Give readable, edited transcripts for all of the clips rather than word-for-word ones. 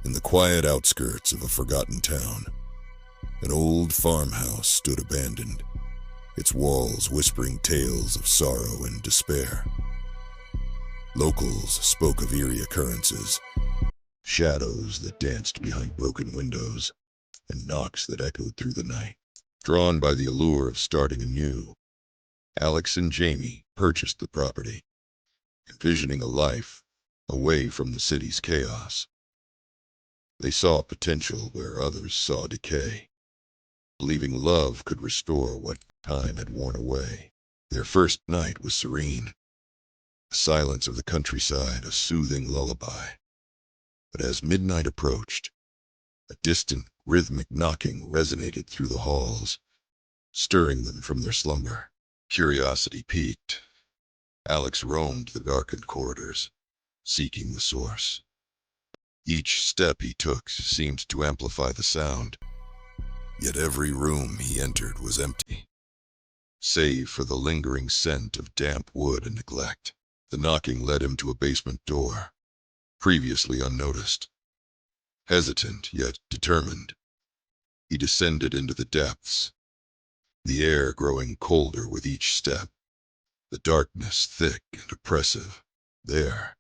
In the quiet outskirts of a forgotten town, an old farmhouse stood abandoned, its walls whispering tales of sorrow and despair. Locals spoke of eerie occurrences, shadows that danced behind broken windows, and knocks that echoed through the night. Drawn by the allure of starting anew, Alex and Jamie purchased the property, envisioning a life away from the city's chaos. They saw potential where others saw decay, believing love could restore what time had worn away. Their first night was serene, the silence of the countryside a soothing lullaby. But as midnight approached, a distant, rhythmic knocking resonated through the halls, stirring them from their slumber. Curiosity piqued. Alex roamed the darkened corridors, seeking the source. Each step he took seemed to amplify the sound, yet every room he entered was empty, save for the lingering scent of damp wood and neglect. The knocking led him to a basement door, previously unnoticed. Hesitant yet determined, he descended into the depths, the air growing colder with each step, the darkness thick and oppressive. There,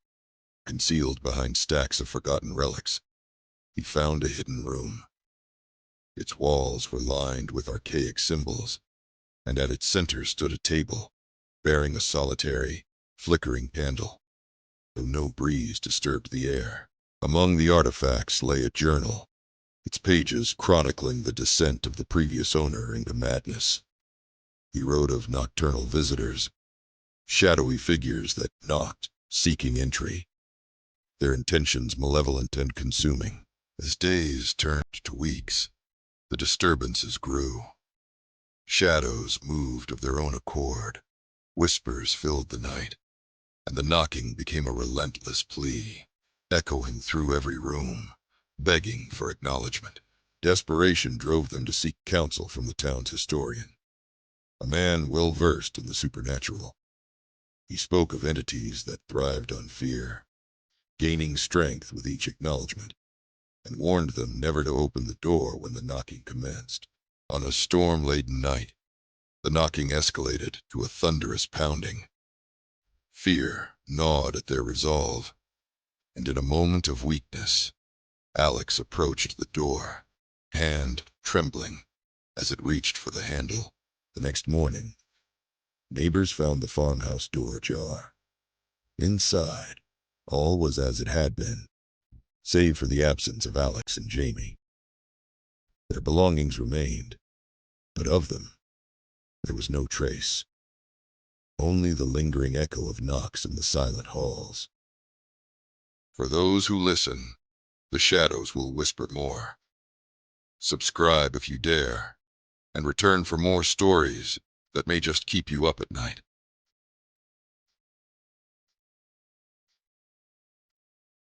concealed behind stacks of forgotten relics, he found a hidden room. Its walls were lined with archaic symbols, and at its center stood a table, bearing a solitary, flickering candle, though no breeze disturbed the air. Among the artifacts lay a journal, its pages chronicling the descent of the previous owner into madness. He wrote of nocturnal visitors, shadowy figures that knocked, seeking entry, their intentions malevolent and consuming. As days turned to weeks, the disturbances grew. Shadows moved of their own accord, whispers filled the night, and the knocking became a relentless plea, echoing through every room, begging for acknowledgement. Desperation drove them to seek counsel from the town's historian, a man well versed in the supernatural. He spoke of entities that thrived on fear, gaining strength with each acknowledgement, and warned them never to open the door when the knocking commenced. On a storm-laden night, the knocking escalated to a thunderous pounding. Fear gnawed at their resolve, and in a moment of weakness, Alex approached the door, hand trembling as it reached for the handle. The next morning, neighbors found the farmhouse door ajar. Inside, all was as it had been, save for the absence of Alex and Jamie. Their belongings remained, but of them, there was no trace. Only the lingering echo of knocks in the silent halls. For those who listen, the shadows will whisper more. Subscribe if you dare, and return for more stories that may just keep you up at night.